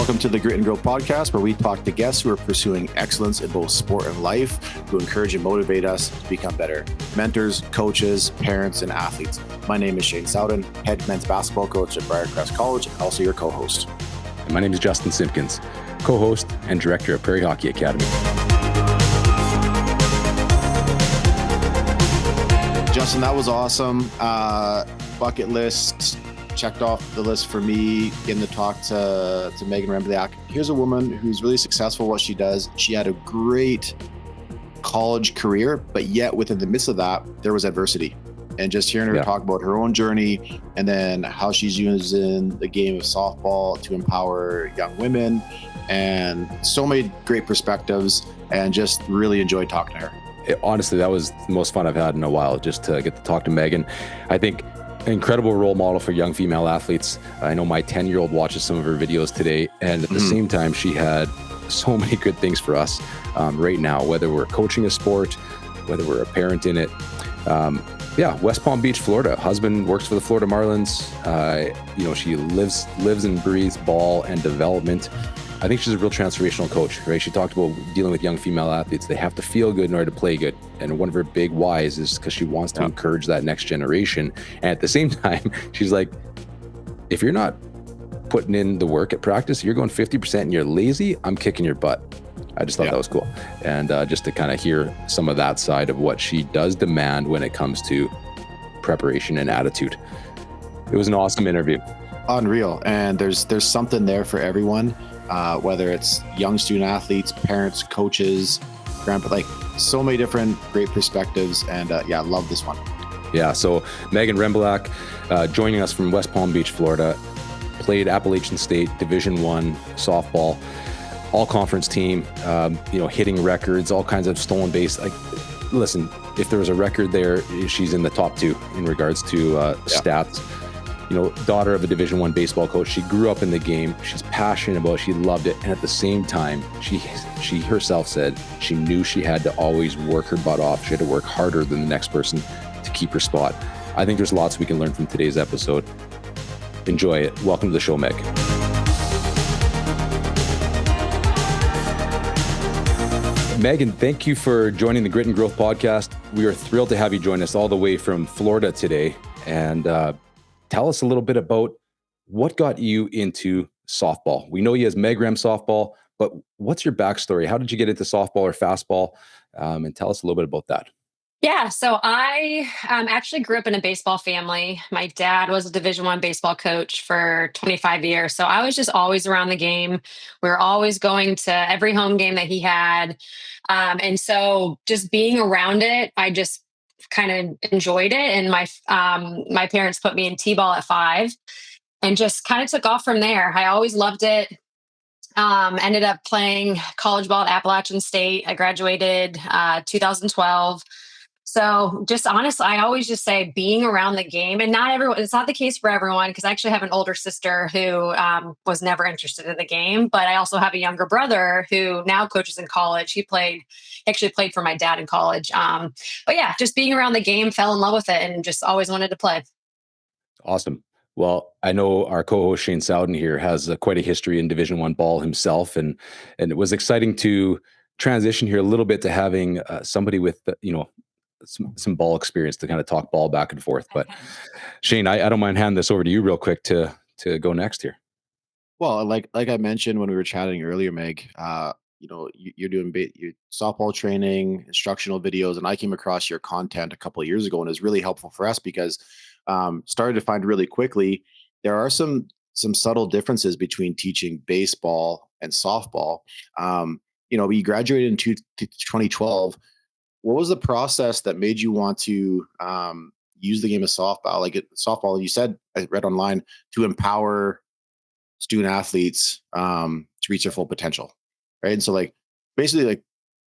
Welcome to the Grit and Grow podcast, where we talk to guests who are pursuing excellence in both sport and life, who encourage and motivate us to become better mentors, coaches, parents, and athletes. My name is Shane Sowden, head men's basketball coach at Prairie College, and also your co-host. And my name is Justin Simpkins, co-host and director of Prairie Hockey Academy. Justin, that was awesome. Bucket list checked off the list for me, getting to talk to Megan Rembielak. Here's a woman who's really successful at what she does. She had a great college career, but yet within the midst of that, there was adversity. And just hearing her talk about her own journey and then how she's using the game of softball to empower young women, and so many great perspectives, and just really enjoyed talking to her. Honestly, that was the most fun I've had in a while, just to get to talk to Megan. I think an incredible role model for young female athletes. I know my 10-year-old watches some of her videos today, and at the same time, she had so many good things for us right now, whether we're coaching a sport, whether we're a parent in it. West Palm Beach, Florida. Husband works for the Florida Marlins. She lives and breathes ball and development. I think she's a real transformational coach, right? She talked about dealing with young female athletes. They have to feel good in order to play good. And one of her big whys is because she wants to encourage that next generation. And at the same time, she's like, if you're not putting in the work at practice, you're going 50% and you're lazy, I'm kicking your butt. I just thought that was cool. And just to kind of hear some of that side of what she does demand when it comes to preparation and attitude. It was an awesome interview. Unreal. And there's something there for everyone. Whether it's young student athletes, parents, coaches, grandpa, like so many different great perspectives. And I love this one. Yeah. So Megan Rembielak, joining us from West Palm Beach, Florida, played Appalachian State Division I softball, all conference team, hitting records, all kinds of stolen base. Like, listen, if there was a record there, she's in the top two in regards to stats. Daughter of a Division I baseball coach. She grew up in the game. She's passionate about it. She loved it. And at the same time, she herself said she knew she had to always work her butt off. She had to work harder than the next person to keep her spot. I think there's lots we can learn from today's episode. Enjoy it. Welcome to the show, Meg. Megan, thank you for joining the Grit and Growth podcast. We are thrilled to have you join us all the way from Florida today. And tell us a little bit about what got you into softball. We know you as Meg Rem softball, but what's your backstory? How did you get into softball or fastball? And tell us a little bit about that. Yeah, so I actually grew up in a baseball family. My dad was a Division I baseball coach for 25 years. So I was just always around the game. We were always going to every home game that he had. And so just being around it, I just kind of enjoyed it. And my parents put me in T-ball at 5 and just kind of took off from there. I always loved it. Ended up playing college ball at Appalachian State. I graduated 2012. So just honestly, I always just say being around the game, and not everyone, it's not the case for everyone, because I actually have an older sister who was never interested in the game, but I also have a younger brother who now coaches in college. He actually played for my dad in college. But yeah, just being around the game, fell in love with it and just always wanted to play. Awesome. Well, I know our co-host Shane Sowden here has quite a history in Division I ball himself, and it was exciting to transition here a little bit to having somebody with some ball experience to kind of talk ball back and forth. But Shane, I don't mind handing this over to you real quick to go next here. Well, like I mentioned when we were chatting earlier, Meg, you're doing your softball training, instructional videos, and I came across your content a couple of years ago, and it was really helpful for us because started to find really quickly there are some subtle differences between teaching baseball and softball. We graduated in 2012. What was the process that made you want to use the game of softball? Softball, you said, I read online, to empower student athletes to reach their full potential, right? And so, basically,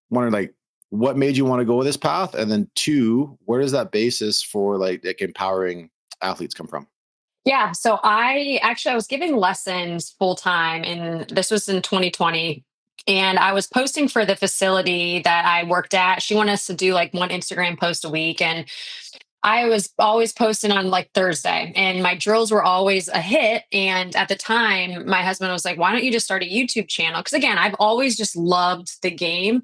wondering, what made you want to go with this path? And then 2, where does that basis for empowering athletes come from? Yeah, so I was giving lessons full time, and this was in 2020. And I was posting for the facility that I worked at. She wanted us to do one Instagram post a week. And I was always posting on like Thursday, and my drills were always a hit. And at the time, my husband was like, "Why don't you just start a YouTube channel?" Because again, I've always just loved the game,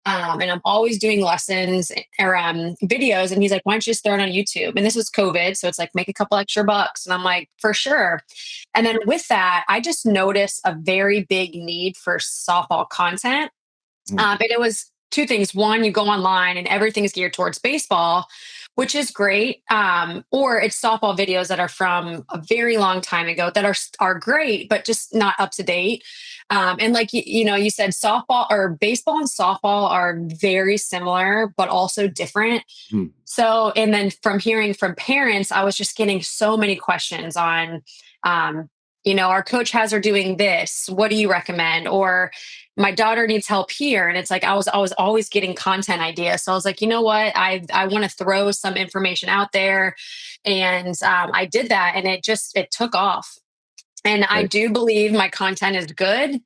and I'm always doing lessons or videos. And he's like, "Why don't you just throw it on YouTube?" And this was COVID, so it's like make a couple extra bucks. And I'm like, "For sure." And then with that, I just noticed a very big need for softball content, Mm, and it was two things. One, you go online and everything is geared towards baseball, which is great. Or it's softball videos that are from a very long time ago that are great, but just not up to date. And like you said, softball or baseball and softball are very similar, but also different. mm, So, and then from hearing from parents, I was just getting so many questions on, um, our coach has her doing this. What do you recommend? Or my daughter needs help here. And it's like I was always getting content ideas. So I was like, you know what? I want to throw some information out there, and I did that, and it took off. And I right. do believe my content is good.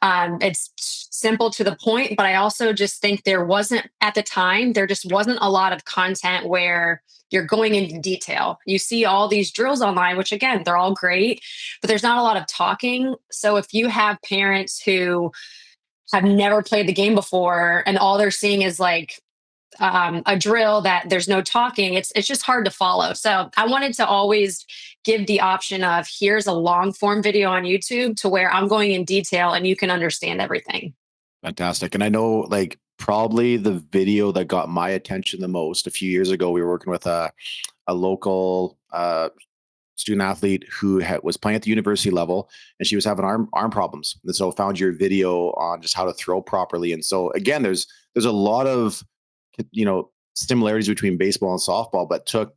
It's simple to the point, but I also just think at the time, there just wasn't a lot of content where you're going into detail. You see all these drills online, which again, they're all great, but there's not a lot of talking. So if you have parents who have never played the game before and all they're seeing is like a drill that there's no talking, it's just hard to follow. So I wanted to always give the option of here's a long form video on YouTube to where I'm going in detail and you can understand everything. Fantastic. And I know like probably the video that got my attention the most a few years ago, we were working with a local student athlete who was playing at the university level, and she was having arm problems. And so found your video on just how to throw properly. And so again, there's a lot of similarities between baseball and softball, but took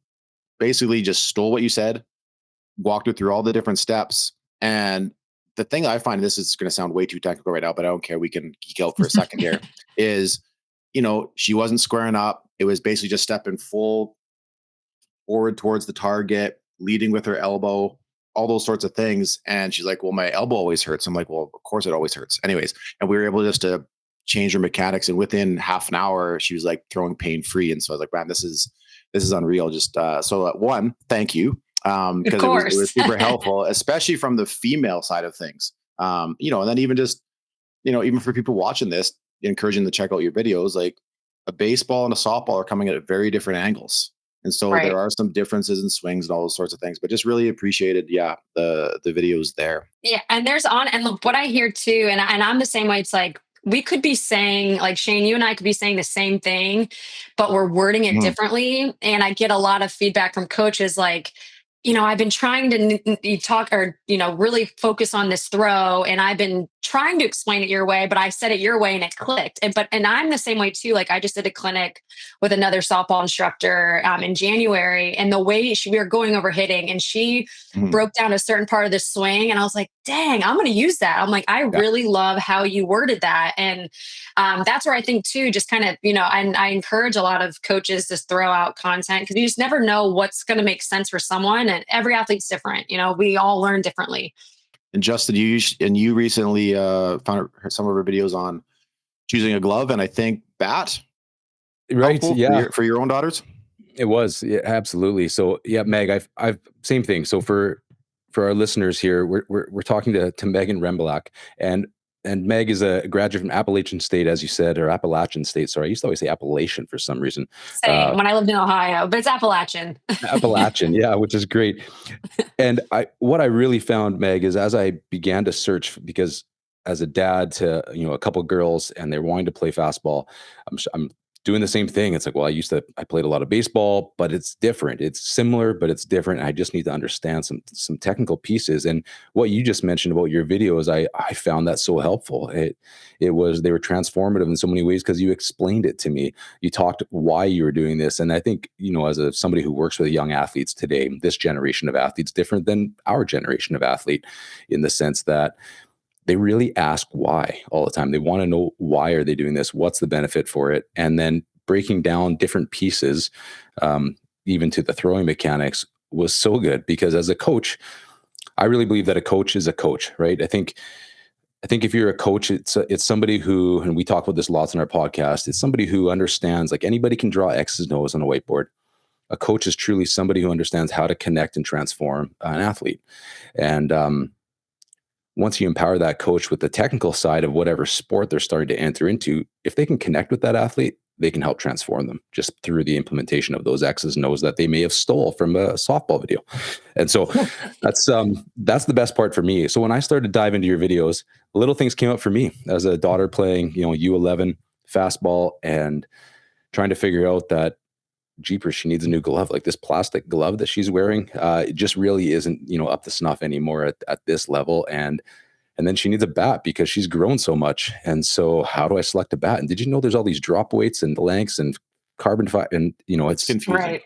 basically just stole what you said, walked her through all the different steps. And the thing I find, this is going to sound way too technical right now, but I don't care. We can geek out for a second here. Is she wasn't squaring up. It was basically just stepping full forward towards the target, leading with her elbow, all those sorts of things. And she's like, "Well, my elbow always hurts." I'm like, "Well, of course it always hurts." Anyways, and we were able just to change her mechanics, and within half an hour, she was like throwing pain free. And so I was like, "Man, this is unreal." Just so one, thank you, Of because it was course. super helpful, especially from the female side of things. And then even just even for people watching this, encouraging to check out your videos. Like a baseball and a softball are coming at very different angles. And so there Right. are some differences in swings and all those sorts of things, but just really appreciated, yeah, the videos there. Yeah, and and look, what I hear too, and I'm the same way. It's like we could be saying, like Shane, you and I could be saying the same thing, but we're wording it Mhm, differently. And I get a lot of feedback from coaches, like, I've been trying to talk or really focus on this throw, and I've been trying to explain it your way, but I said it your way and it clicked. And I'm the same way too. Like I just did a clinic with another softball instructor in January, and the way we were going over hitting, and she mhm. broke down a certain part of the swing, and I was like, dang, I'm going to use that. I'm like, I Yeah. really love how you worded that. And that's where I think too, just kind of, and I encourage a lot of coaches to throw out content, because you just never know what's going to make sense for someone, and every athlete's different. We all learn differently. And Justin, you recently found some of her videos on choosing a glove and I think bat Right. helpful for Yeah. your own daughters. It was, yeah, absolutely. So, yeah, Meg, I've same thing. So for our listeners here, we're talking to Megan Rembielak, and Meg is a graduate from Appalachian State, as you said, or Appalachian State. Sorry, I used to always say Appalachian for some reason. Same Uh, when I lived in Ohio, but it's Appalachian. Appalachian, yeah, which is great. And what I really found, Meg, is as I began to search, because as a dad to a couple girls and they're wanting to play fastball, I'm doing the same thing. It's like, well, I played a lot of baseball, but it's different. It's similar, but it's different. I just need to understand some technical pieces. And what you just mentioned about your videos, I found that so helpful. They were transformative in so many ways because you explained it to me. You talked why you were doing this, and I think as somebody who works with young athletes today, this generation of athletes different than our generation of athlete, in the sense that they really ask why all the time. They want to know, why are they doing this? What's the benefit for it? And then breaking down different pieces, um, even to the throwing mechanics, was so good, because as a coach, I really believe that a coach is a coach, right? I think if you're a coach, it's somebody who, and we talk about this lots on our podcast, it's somebody who understands, like, anybody can draw X's and O's on a whiteboard. a coach is truly somebody who understands how to connect and transform an athlete. And once you empower that coach with the technical side of whatever sport they're starting to enter into, if they can connect with that athlete, they can help transform them just through the implementation of those X's and O's that they may have stole from a softball video. And so that's the best part for me. So when I started to dive into your videos, little things came up for me as a daughter playing, U11 fastball and trying to figure out that jeepers, she needs a new glove. Like this plastic glove that she's wearing, it just really isn't, up to snuff anymore at this level. And then she needs a bat because she's grown so much. And so how do I select a bat? And did you know there's all these drop weights and lengths and carbon fiber, and it's Confusing. Right.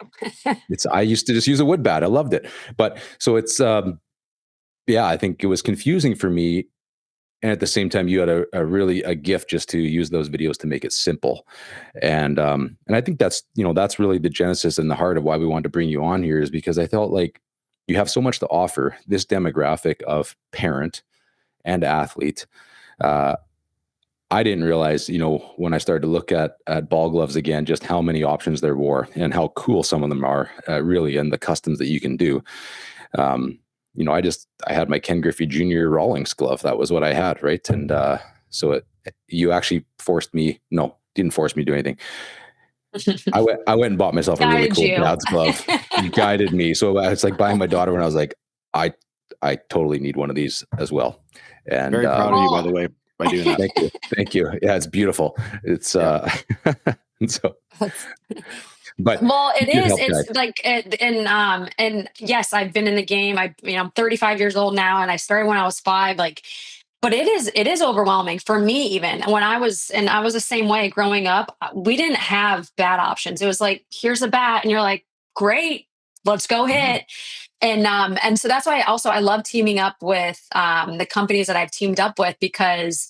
I used to just use a wood bat. I loved it. But so it's yeah, I think it was confusing for me. And at the same time, you had a really a gift just to use those videos to make it simple. And I think that's really the genesis and the heart of why we wanted to bring you on here, is because I felt like you have so much to offer this demographic of parent and athlete. Uh, I didn't realize, when I started to look at ball gloves again, just how many options there were and how cool some of them are, really, and the customs that you can do. Um, I had my Ken Griffey Jr. Rawlings glove. That was what I had, right? And so you actually didn't force me to do anything. I went and bought myself a really Guided cool you. dad's glove. You guided me. So it's like buying my daughter when I was like, I totally need one of these as well. And Very proud of you, by the Well, way, by doing that. thank you. Thank you. Yeah, it's beautiful. It's and so, but well, it you is. help It's guide. like, and yes, I've been in the game. I'm 35 years old now, and I started when I was 5. Like, but it is overwhelming for me. Even when I was the same way growing up. We didn't have bat options. It was like, here's a bat, and you're like, great, let's go Mhm. hit. And so that's why I love teaming up with the companies that I've teamed up with, because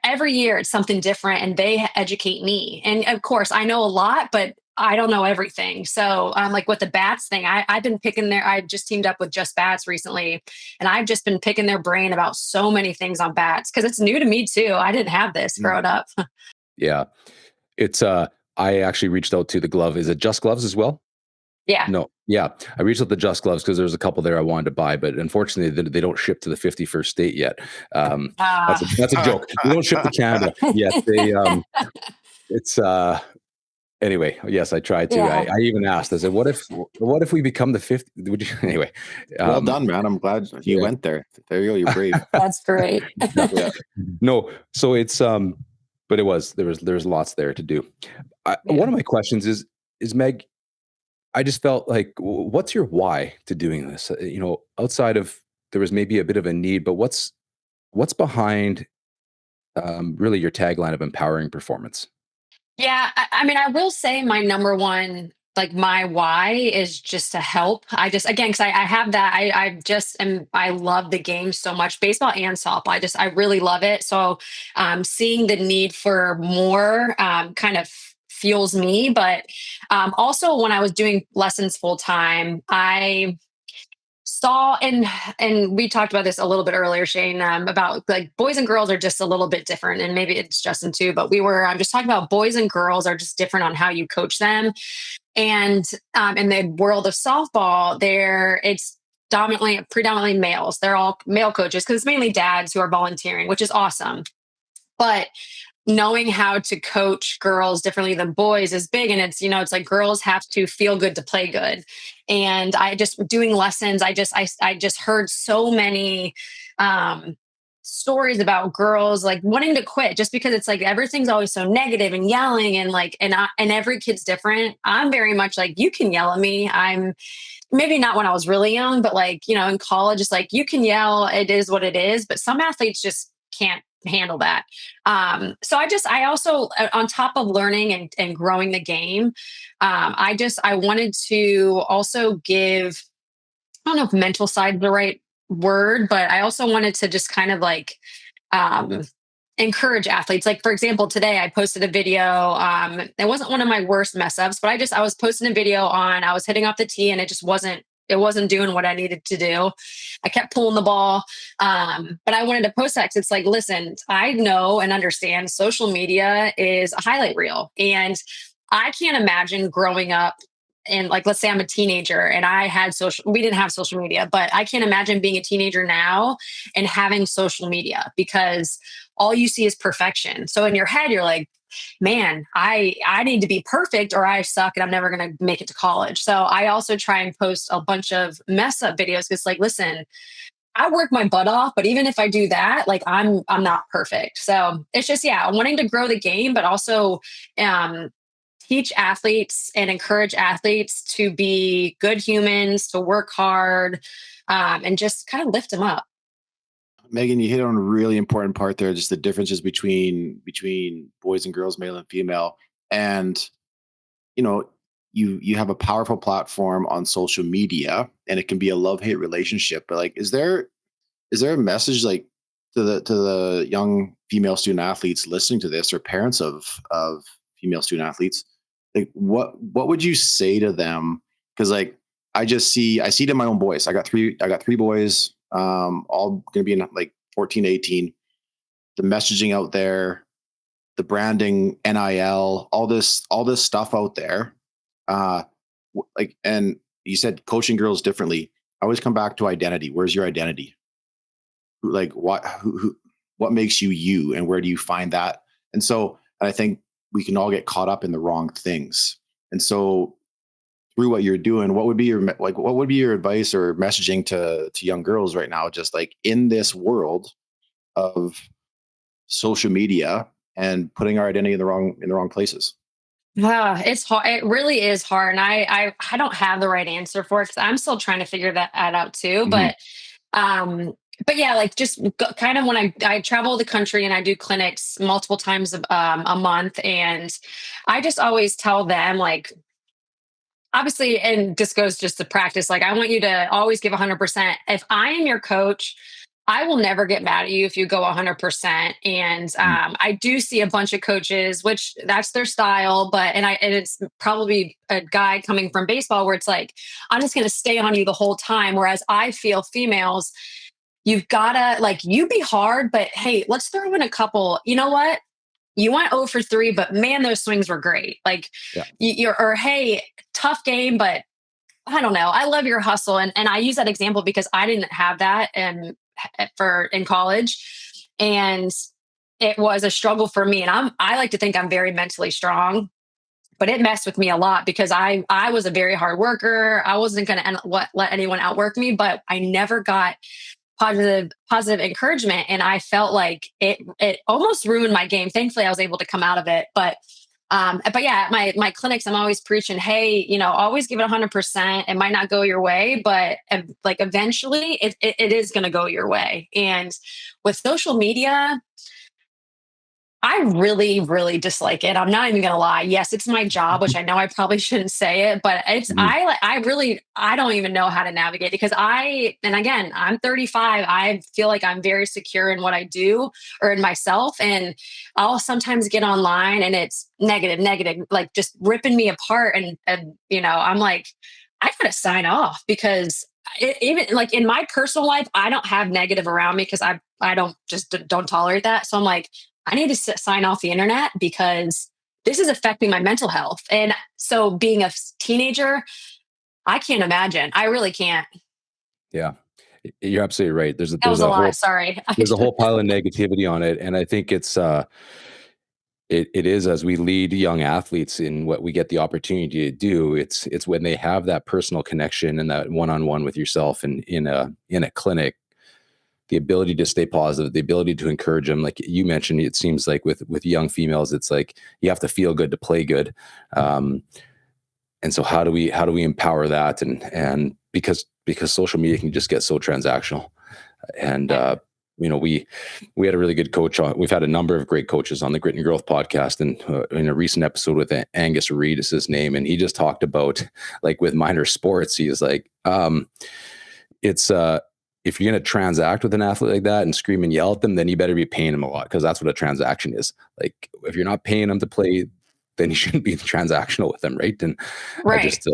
every year it's something different and they educate me. And of course, I know a lot, but I don't know everything. So like with the bats thing, I've been picking I just teamed up with Just Bats recently, and I've just been picking their brain about so many things on bats because it's new to me too. I didn't have this Mm. growing up. Yeah, it's I actually reached out to the glove. Is it Just Gloves as well? Yeah. No, yeah, I reached out to Just Gloves because there's a couple there I wanted to buy, but unfortunately they don't ship to the 51st state yet. Uh, That's a joke. They don't ship to Canada yet. It's anyway. Yes, I tried to. yeah, I even asked. I said, "What if we become the 50?" Would you anyway? Well Um, done, man. I'm glad you yeah, went there. There you go. You're brave. that's great. Yeah. no. So it's but there's lots there to do. One Yeah. of my questions is Meg. I just felt like, what's your why to doing this? Outside of there was maybe a bit of a need, but what's behind really your tagline of empowering performance? Yeah, I mean, I will say my number one, like my why is just to help. I just, again, because I have that, I just am, I love the game so much, baseball and softball. I really love it. So seeing the need for more kind of fuels me. But also when I was doing lessons full time, I saw, and we talked about this a little bit earlier, Shane, about like boys and girls are just a little bit different, and maybe it's Justin too, but I'm just talking about boys and girls are just different on how you coach them. And in the world of softball, it's predominantly males. They're all male coaches because it's mainly dads who are volunteering, which is awesome. But knowing how to coach girls differently than boys is big, and it's like girls have to feel good to play good. And I just doing lessons, I just heard so many um stories about girls like wanting to quit just because it's like everything's always so negative and yelling, and like and every kid's different. I'm very much like, you can yell at me. I'm maybe not when I was really young, but like, in college, it's like, you can yell, it is what it is. But some athletes just can't handle that. So I also, on top of learning and growing the game, I wanted to also give, I don't know if mental side is the right word, but I also wanted to just kind of like, um, encourage athletes. Like for example, today I posted a video. It wasn't one of my worst mess ups, but I was posting a video on, I was hitting off the tee and it wasn't doing what I needed to do. I kept pulling the ball. But I wanted to post that because it's like, listen, I know and understand social media is a highlight reel. And I can't imagine growing up and like, let's say I'm a teenager and we didn't have social media, but I can't imagine being a teenager now and having social media because all you see is perfection. So in your head, you're like, man, I need to be perfect or I suck and I'm never going to make it to college. So I also try and post a bunch of mess up videos. It's like, listen, I work my butt off, but even if I do that, like I'm not perfect. So it's just, yeah, wanting to grow the game, but also um teach athletes and encourage athletes to be good humans, to work hard, and just kind of lift them up. Megan, you hit on a really important part there, just the differences between boys and girls, male and female. And you know, you have a powerful platform on social media and it can be a love-hate relationship. But like, is there a message like to the young female student athletes listening to this or parents of female student athletes? Like what would you say to them? Because like I see it in my own boys. I got three boys, all gonna be in like 14, 18. The messaging out there, the branding, NIL, all this stuff out there. Uh like and you said coaching girls differently. I always come back to identity. Where's your identity? Like what makes you you and where do you find that? And so I think we can all get caught up in the wrong things. And so through what you're doing, what would be your advice or messaging to young girls right now, just like in this world of social media and putting our identity in the wrong places? It's hard. It really is hard, and I don't have the right answer for it because I'm still trying to figure that out too. Hmm. Um, but yeah, like just kind of when I travel the country and I do clinics multiple times a month, and I just always tell them like obviously, and this goes just to practice, like I want you to always give 100%. If I am your coach, I will never get mad at you if you go 100%. And I do see a bunch of coaches, which that's their style, and it's probably a guy coming from baseball where it's like, I'm just going to stay on you the whole time. Whereas I feel females, you've got to like, you be hard, but hey, let's throw in a couple. You know what? You went 0 for 3, but man, those swings were great. Like Yeah. or hey, tough game, but I don't know. I love your hustle. And I use that example because I didn't have that in college. And it was a struggle for me. And I like to think I'm very mentally strong, but it messed with me a lot because I was a very hard worker. I wasn't going to let anyone outwork me, but I never got positive encouragement, and I felt like it almost ruined my game. Thankfully I was able to come out of it, but yeah, at my clinics I'm always preaching, hey, always give it 100%. It might not go your way, but like eventually it is going to go your way. And with social media, I really, really dislike it. I'm not even gonna lie. Yes, it's my job, which I know I probably shouldn't say it, but Mhm. I don't even know how to navigate it because and again, I'm 35. I feel like I'm very secure in what I do or in myself. And I'll sometimes get online and it's negative, negative, like just ripping me apart. And I'm like, I gotta sign off because even like in my personal life, I don't have negative around me because I don't tolerate that. So I'm like, I need to sign off the internet because this is affecting my mental health. And so being a teenager, I can't imagine. I really can't. Yeah. You're absolutely right. There's a, That there's was a a lot. whole Sorry. there's a whole pile of negativity on it, and I think it is as we lead young athletes in what we get the opportunity to do. It's when they have that personal connection and that one on one with yourself, and in a clinic, the ability to stay positive, the ability to encourage them. Like you mentioned, it seems like with young females, it's like you have to feel good to play good. Um, and so how do we empower that? And because social media can just get so transactional. And we had a really good coach on. We've had a number of great coaches on the Grit and Growth podcast, and in a recent episode with Angus Reid is his name, and he just talked about like with minor sports, he is like, it's if you're going to transact with an athlete like that and scream and yell at them, then you better be paying them a lot, because that's what a transaction is. Like if you're not paying them to play, then you shouldn't be transactional with them, right? And I Right. just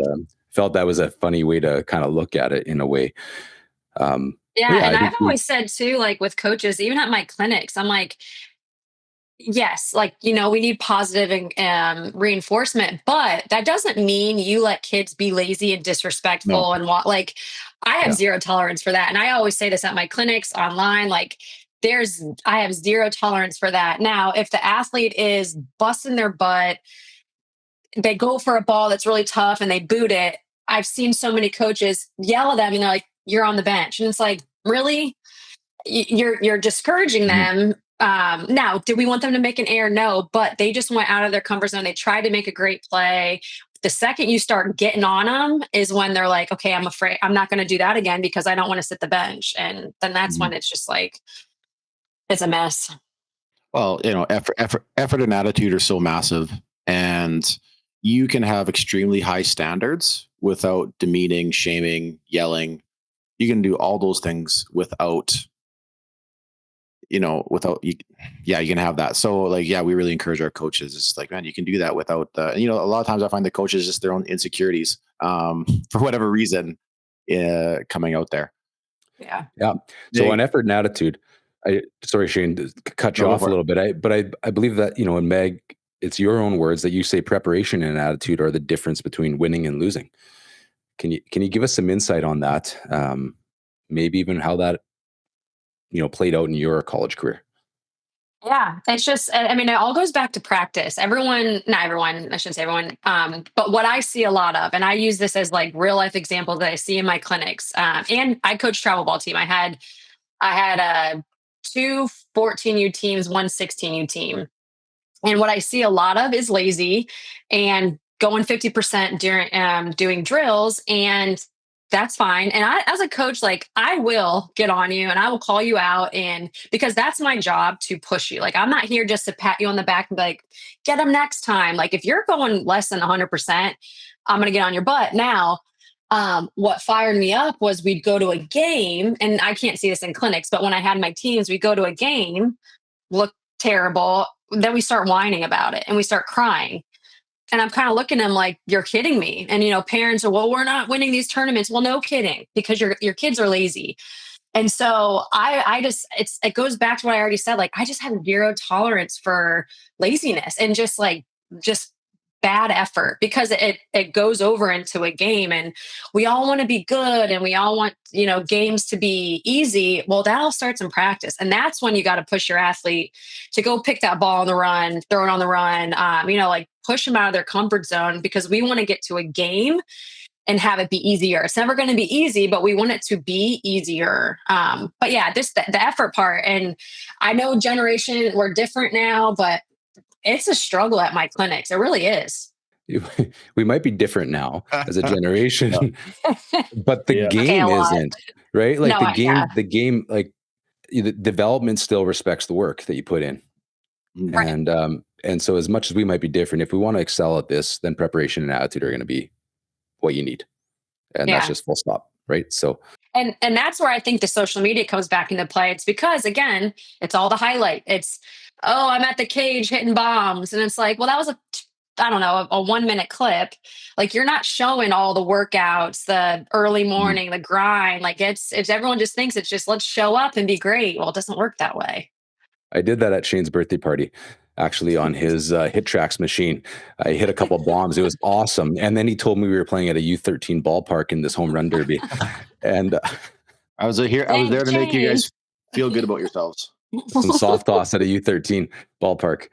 felt that was a funny way to kind of look at it in a way. But Yeah. yeah, And I I've think always said too, like with coaches, even at my clinics, I'm like, Yes, like, we need positive and reinforcement, but that doesn't mean you let kids be lazy and No. disrespectful and want like I have Yeah. zero tolerance for that. And I always say this at my clinics online, like I have zero tolerance for that. Now, if the athlete is busting their butt, they go for a ball that's really tough and they boot it. I've seen so many coaches yell at them and they're like, "You're on the bench." And it's like, really? You're discouraging Mhm. them. Now, do we want them to make an error? No, but they just went out of their comfort zone. They tried to make a great play. The second you start getting on them is when they're like, okay, I'm afraid I'm not going to do that again because I don't want to sit the bench. And then that's Mhm. when it's just like, it's a mess. Well, effort and attitude are so massive, and you can have extremely high standards without demeaning, shaming, yelling. You can do all those things without, without you. Yeah, you can have that. So, like, yeah, we really encourage our coaches. It's like, man, you can do that without. A lot of times I find the coaches just their own insecurities, for whatever reason, coming out there. Yeah. Yeah. So on They effort and attitude, sorry, Shane, to cut you no, go off a for it. little bit. I believe that, and Meg, it's your own words that you say preparation and attitude are the difference between winning and losing. Can you give us some insight on that? Maybe even how that, played out in your college career? Yeah, it's just, I mean, it all goes back to practice. Not everyone, I shouldn't say everyone, but what I see a lot of, and I use this as like real life examples that I see in my clinics. And I coach travel ball team. I had two 14U teams, one 16U team. And what I see a lot of is lazy and going 50% during doing drills. And that's fine. And as a coach, like I will get on you and I will call you out. And because that's my job to push you. Like I'm not here just to pat you on the back and be like, get them next time. Like if you're going less than 100%, I'm going to get on your butt. Now, what fired me up was we'd go to a game, and I can't see this in clinics, but when I had my teams, we'd go to a game, look terrible. Then we start whining about it and we start crying. And I'm kind of looking at them like, you're kidding me. And parents are, well, we're not winning these tournaments. Well, no kidding, because your kids are lazy. And so I just it goes back to what I already said. Like I just have zero tolerance for laziness and just bad effort because it goes over into a game, and we all want to be good and we all want games to be easy. Well, that all starts in practice, and that's when you got to push your athlete to go pick that ball on the run, throw it on the run, like push them out of their comfort zone, because we want to get to a game and have it be easier. It's never going to be easy, but we want it to be easier. But yeah, the effort part. And I know generation, we're different now, but it's a struggle at my clinics. It really is. We might be different now as a Yeah, generation, but the yeah. Okay, a game lot. isn't, right? Like No, yeah, the game, like the development still respects the work that you put in. Mhm. right. And so as much as we might be different, if we want to excel at this, then preparation and attitude are going to be what you need. And that's Yeah. just full stop. Right. So And that's where I think the social media comes back into play. It's because again, it's all the highlight. It's, oh, I'm at the cage hitting bombs. And it's like, well, that was I don't know, a 1 minute clip. Like you're not showing all the workouts, the early Mhm. morning, the grind. Like it's everyone just thinks it's just let's show up and be great. Well, it doesn't work that way. I did that at Shane's birthday party, actually on his Hit Tracks machine. I hit a couple of bombs. It was awesome. And then he told me we were playing at a U13 ballpark in this home run derby. And I was there Thanks, to make you Shane. guys feel good about yourselves. some soft toss at a U13 ballpark.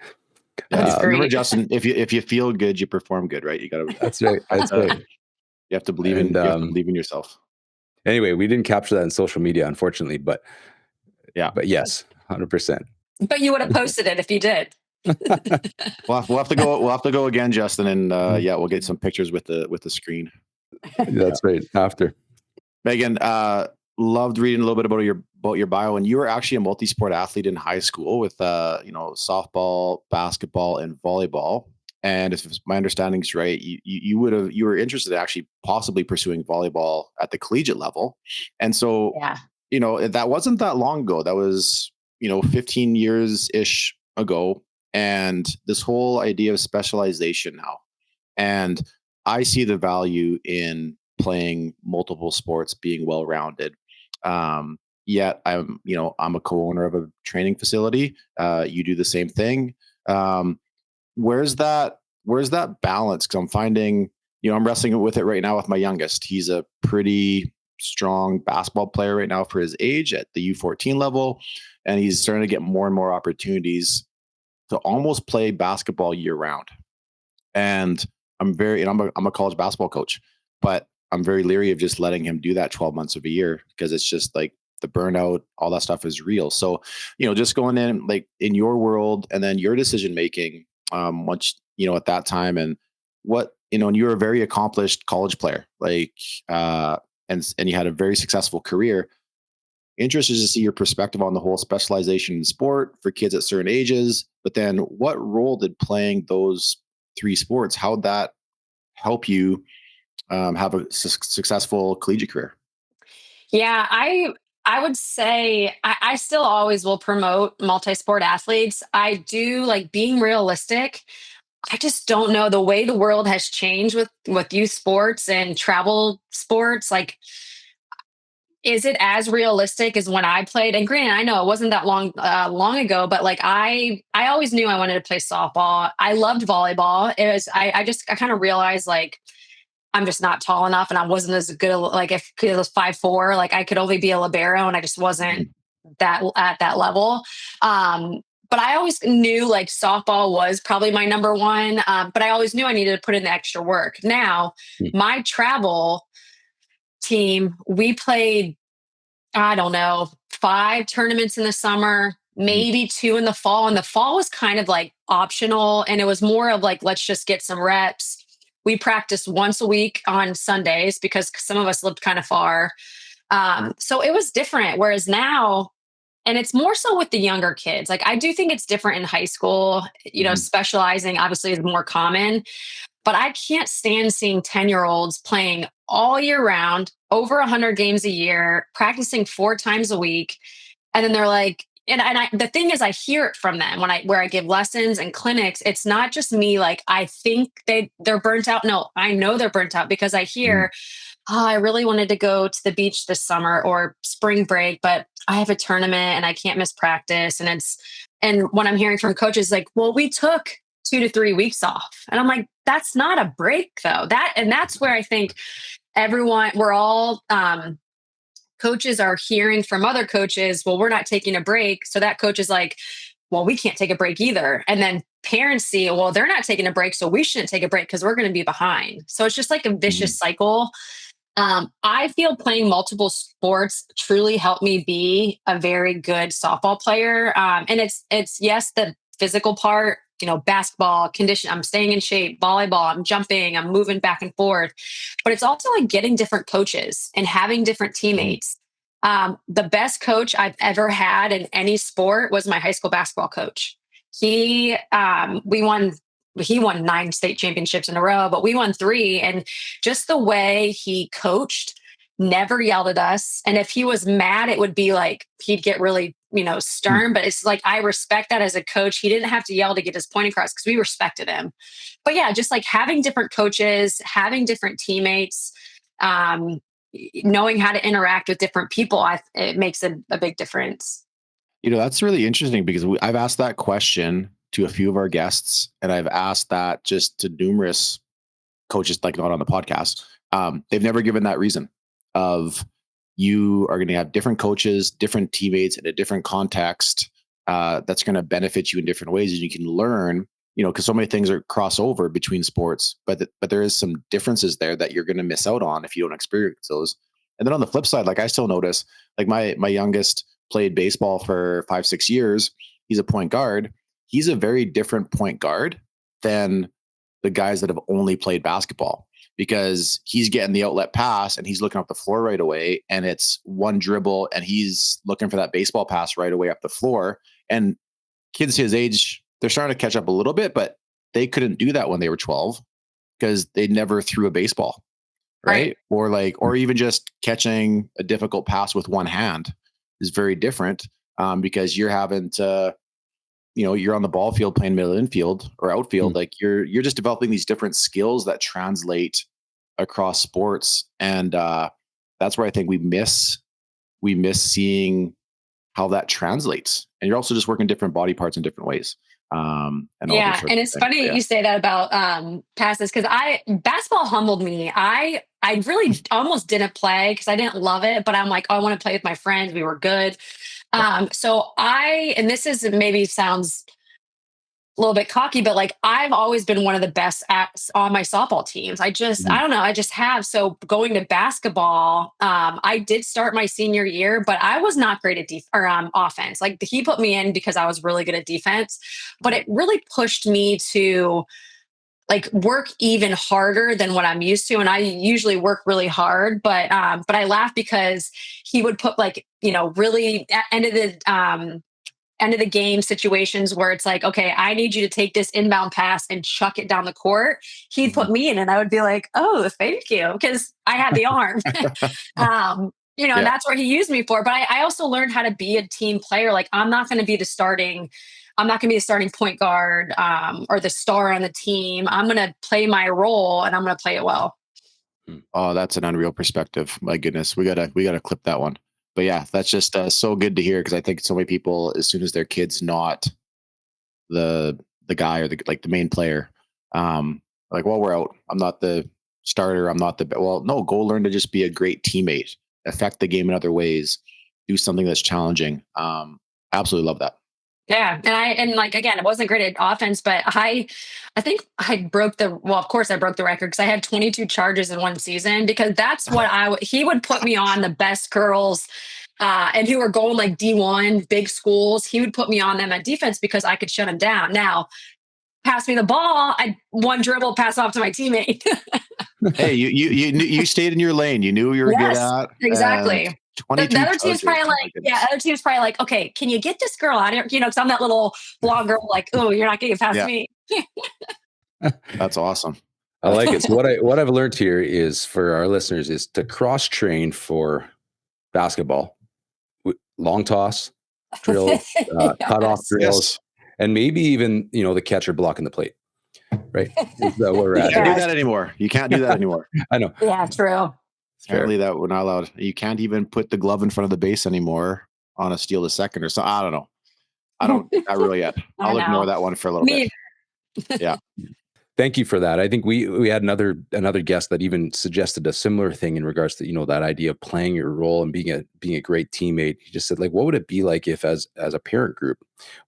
That's Yeah. Remember, Um, great. Justin, if you feel good, you perform good, right? that's right. That's right. You have to believe And in yourself. anyway, we didn't capture that in social media, unfortunately, Yeah. but yes, 100%. But you would have posted it if you did. We'll have to go again, Justin, and yeah, we'll get some pictures with the screen. Yeah. That's right. After. Megan, loved reading a little bit about your bio, and you were actually a multi-sport athlete in high school with softball, basketball, and volleyball. And if my understanding is right, you were interested in actually possibly pursuing volleyball at the collegiate level. And so, Yeah. that wasn't that long ago. That was 15 years ish ago, and this whole idea of specialization now. And I see the value in playing multiple sports, being well rounded. yet I'm a co-owner of a training facility. You do the same thing. Um, where's that balance? Because I'm finding, I'm wrestling with it right now with my youngest. He's a pretty strong basketball player right now for his age at the U14 level, and he's starting to get more and more opportunities to almost play basketball year round. And I'm a college basketball coach, but I'm very leery of just letting him do that 12 months of a year because it's just like the burnout, all that stuff is real. So, just going in like in your world and then your decision making, once, at that time and and you're a very accomplished college player, like, and you had a very successful career. Interested to see your perspective on the whole specialization in sport for kids at certain ages, but then what role did playing those three sports, how'd that help you have a successful collegiate career? Yeah, I would say I still always will promote multi-sport athletes. I do like being realistic. I just don't know the way the world has changed with youth sports and travel sports. Like, is it as realistic as when I played? And granted, I know it wasn't that long ago, but like I always knew I wanted to play softball. I loved volleyball. It was I kind of realized like I'm just not tall enough, and I wasn't as good. Like if it was 5'4", like I could only be a libero, and I just wasn't Mhm. that at that level. But I always knew like softball was probably my number one. But I always knew I needed to put in the extra work. Now, Mm. my travel team, we played, I don't know, 5 tournaments in the summer, Mhm. maybe 2 in the fall. And the fall was kind of like optional. And it was more of like, let's just get some reps. We practiced once a week on Sundays because some of us lived kind of far. So it was different. Whereas now, and it's more so with the younger kids. Like I do think it's different in high school, Mhm. specializing obviously is more common, but I can't stand seeing 10-year-olds playing all year round, over 100 games a year, practicing 4 times a week. And then they're like, the thing is, I hear it from them where I give lessons and clinics. It's not just me. Like, I think they're burnt out. No, I know they're burnt out because I Mhm. hear, oh, I really wanted to go to the beach this summer or spring break, but I have a tournament and I can't miss practice. And what I'm hearing from coaches like, well, we took 2 to 3 weeks off. And I'm like, that's not a break though. That's where I think we're all, coaches are hearing from other coaches, well, we're not taking a break. So that coach is like, well, we can't take a break either. And then parents see, well, they're not taking a break. So we shouldn't take a break because we're going to be behind. So it's just like a Mhm. vicious cycle. I feel playing multiple sports truly helped me be a very good softball player. And it's yes, the physical part, basketball condition. I'm staying in shape. Volleyball, I'm jumping. I'm moving back and forth. But it's also like getting different coaches and having different Mhm. teammates. The best coach I've ever had in any sport was my high school basketball coach. He, we won. He won 9 state championships in a row, but we won 3. And just the way he coached, never yelled at us. And if he was mad, it would be like he'd get really, Mhm. stern. But it's like I respect that as a coach. He didn't have to yell to get his point across because we respected him. But yeah, just like having different coaches, having different teammates, um, knowing how to interact with different people, it makes a big difference. That's really interesting because I've asked that question to a few of our guests, and I've asked that just to numerous coaches, like not on the podcast. They've never given that reason of you are going to have different coaches, different teammates in a different context. That's going to benefit you in different ways, and you can learn. Because so many things are crossover between sports, but there is some differences there that you're going to miss out on if you don't experience those. And then on the flip side, like I still notice, like my youngest played baseball for 5 6 years. He's a point guard. He's a very different point guard than the guys that have only played basketball because he's getting the outlet pass and he's looking up the floor right away and it's one dribble and he's looking for that baseball pass right away up the floor. And kids his age, they're starting to catch up a little bit, but they couldn't do that when they were 12 because they never threw a baseball, Right. right? Or even just catching a difficult pass with one hand is very different, because you're having to, you're on the ball field playing middle infield or outfield. Mm. Like you're just developing these different skills that translate across sports, and that's where I think we miss we miss seeing how that translates. And you're also just working different body parts in different ways, and all those Yeah, sorts and of it's things. funny But yeah. you say that about passes because I basketball humbled me. I really almost didn't play because I didn't love it, but I'm like, oh, I want to play with my friends. We were good. Yeah. So I, and this is maybe sounds a little bit cocky, but like I've always been one of the best at on my softball teams. I Mhm. don't know, I just have. So going to basketball, I did start my senior year, but I was not great at offense. Like he put me in because I was really good at defense, but Right. it really pushed me to like work even harder than what I'm used to. And I usually work really hard, but I laugh because he would put like, really end of the game situations where it's like, okay, I need you to take this inbound pass and chuck it down the court. He'd Mhm. put me in, and I would be like, oh, thank you, because I had the arm. And Yeah. that's where he used me for. But I also learned how to be a team player. Like, I'm not going to be the starting point guard or the star on the team. I'm going to play my role, and I'm going to play it well. Hmm. Oh, that's an unreal perspective. My goodness, we gotta clip that one. But yeah, that's just so good to hear because I think so many people, as soon as their kid's not the the guy or the main player, like, well, we're out. I'm not the starter. I'm not the well. No, go learn to just be a great teammate, affect the game in other ways, do something that's challenging. Absolutely love that. Yeah, and like again, it wasn't great at offense, but I think I broke the well, of course I broke the record because I had 22 charges in one season because that's what he would put me on the best girls, and who were going like D1 big schools. He would put me on them at defense because I could shut him down. Now pass me the ball, I one dribble pass off to my teammate. Hey, you stayed in your lane. You knew what you were good Yes, at, and exactly. The 22 other team's charges. probably My like, yeah, goodness. other team's probably like, okay, can you get this girl out of here? Because I'm that little blonde girl, like, oh, you're not getting past Yeah, me. that's awesome. I like it. So what I've learned here is for our listeners is to cross train for basketball, long toss, drills, cut off Yes. drills, Yes. and maybe even the catcher blocking the plate. Right? Is that where we're You at can't do here? Yes. that anymore. You can't do that anymore. I know. Yeah, true. It's fair. Apparently that we're not allowed. You can't even put the glove in front of the base anymore on a steal to second or so. I don't know. I don't not really yet. I I'll ignore know. that one for a little bit. Me, Yeah. Thank you for that. I think we had another guest that even suggested a similar thing in regards to that idea of playing your role and being a great teammate. He just said, like, what would it be like if as a parent group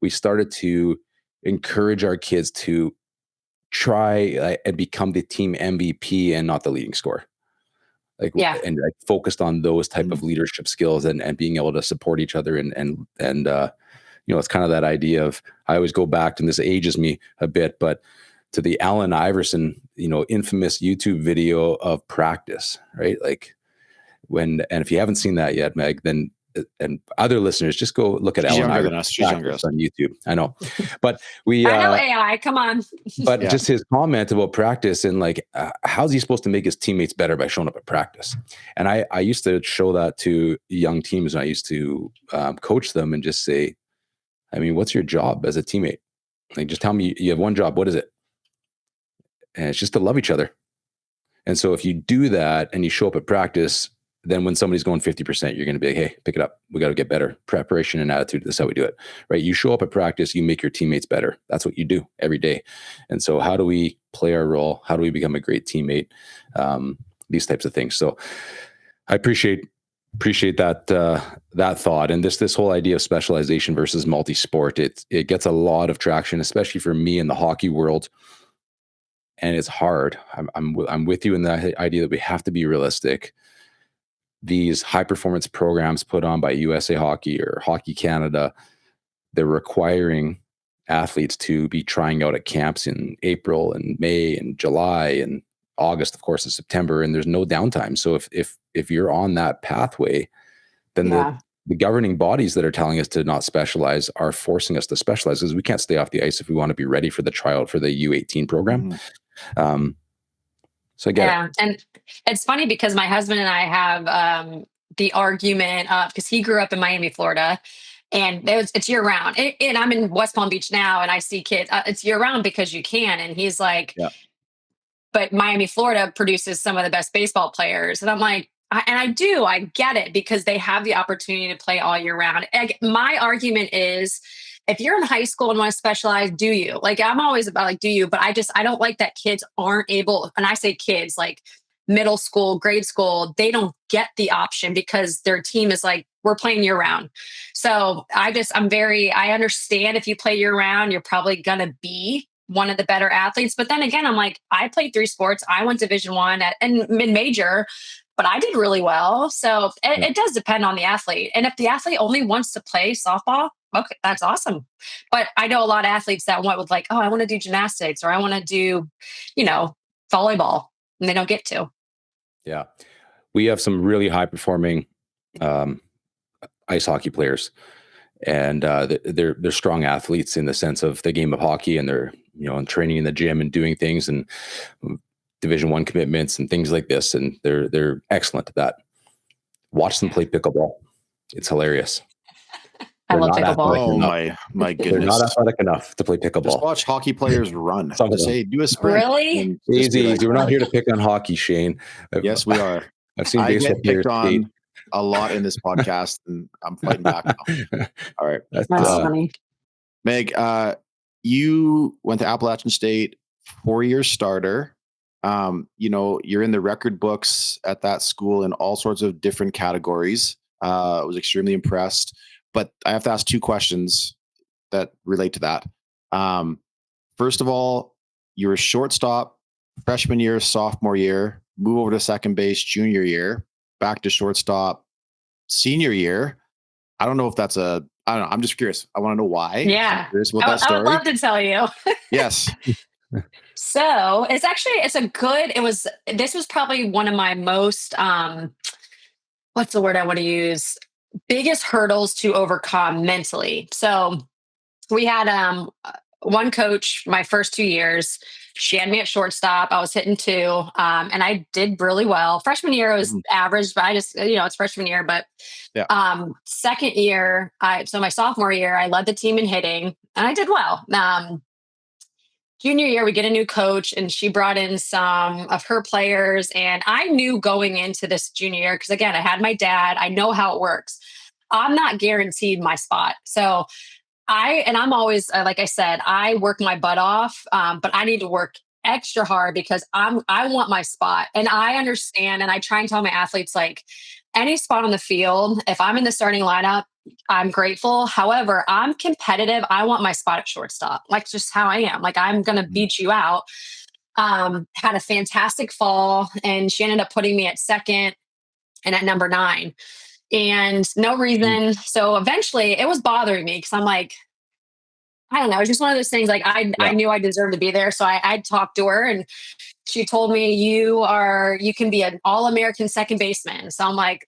we started to encourage our kids to try and become the team MVP and not the leading scorer, like, yeah, and like focused on those type Mhm. of leadership skills and being able to support each other and it's kind of that idea of, I always go back, and this ages me a bit, but to the Allen Iverson, infamous YouTube video of practice, right? Like and if you haven't seen that yet, Meg, then and other listeners, just go look at She's Allen younger than Iverson us. She's younger than practice us. on YouTube. I know, but we I know AI. Come on. but Yeah. just his comment about practice and like, how's he supposed to make his teammates better by showing up at practice? And I used to show that to young teams, and I used to coach them and just say, I mean, what's your job as a teammate? Like, just tell me you have one job. What is it? And it's just to love each other. And so if you do that and you show up at practice, then when somebody's going 50%, you're going to be like, hey, pick it up. We got to get better. Preparation and attitude. This is how we do it, right? You show up at practice, you make your teammates better. That's what you do every day. And so how do we play our role? How do we become a great teammate? These types of things. So I appreciate that thought, and this whole idea of specialization versus multi-sport. It gets a lot of traction, especially for me in the hockey world, and it's hard. I'm with you in that idea that we have to be realistic. These high performance programs put on by USA Hockey or Hockey Canada, they're requiring athletes to be trying out at camps in April and May and July and August, of course, and September, and there's no downtime. So if you're on that pathway, then Yeah. the governing bodies that are telling us to not specialize are forcing us to specialize because we can't stay off the ice if we want to be ready for the tryout for the U18 program. Mhm. Um, so I get it. Yeah, and it's funny because my husband and I have the argument of because he grew up in Miami, Florida, and it's year round. And I'm in West Palm Beach now, and I see kids. It's year round because you can. And he's like, Yeah. but Miami, Florida produces some of the best baseball players, and I'm like, I get it because they have the opportunity to play all year round. And my argument is, if you're in high school and want to specialize, do you? Like, I'm always about like, do you? But I don't like that kids aren't able, and I say kids, like middle school, grade school, they don't get the option because their team is like, we're playing year round. So I understand if you play year round, you're probably going to be one of the better athletes. But then again, I'm like, I played 3 sports. I went Division 1 and mid major, but I did really well. So Yeah. it does depend on the athlete. And if the athlete only wants to play softball, okay, that's awesome. But I know a lot of athletes that want with like, oh, I want to do gymnastics or I want to do, you know, volleyball, and they don't get to. Yeah. We have some really high performing um, ice hockey players, and they're strong athletes in the sense of the game of hockey, and they're, you know, and training in the gym and doing things and Division 1 commitments and things like this, and they're excellent at that. Watch them play pickleball. It's hilarious. I They're love not pickleball. athletic Oh enough. my They're not goodness. athletic enough to play Just pickleball. watch hockey players run. Some of Just them. say, do a sprint. Really? and just be Easy, like, easy. We're not here to pick on hockey, Shane. yes, we are. I've seen I baseball get players picked skate. on a lot in this podcast, and I'm fighting back now. All right. That's, That's funny. Meg, you went to Appalachian State, 4-year starter. You know, you're in the record books at that school in all sorts of different categories. I was extremely impressed. But I have to ask 2 questions that relate to that. First of all, you were shortstop freshman year, sophomore year, move over to second base junior year, back to shortstop senior year. I don't know if that's I don't know. I'm just curious. I want to know why. Yeah. I'm curious about that I would story. love to tell you. Yes. So this was probably one of my most, what's the word I want to use? Biggest hurdles to overcome mentally. So we had one coach my first 2 years. She had me at shortstop. I was hitting 2, and I did really well. Freshman year was Mhm. average, but I just, it's freshman year. But Yeah. second year, so my sophomore year, I led the team in hitting, and I did well. Junior year, we get a new coach, and she brought in some of her players. And I knew going into this junior year, because again, I had my dad, I know how it works. I'm not guaranteed my spot. So I'm always, like I said, I work my butt off, but I need to work extra hard because I want my spot. And I understand, and I try and tell my athletes, like, any spot on the field, if I'm in the starting lineup, I'm grateful. However, I'm competitive. I want my spot at shortstop. Like, just how I am. Like, I'm gonna beat you out. Had a fantastic fall, and she ended up putting me at second and at number 9. And no Mm. reason. So eventually it was bothering me because I'm like, I don't know. It's just one of those things. Like, I Yeah. knew I deserved to be there. So I talked to her, and she told me, you can be an all-American second baseman. So I'm like,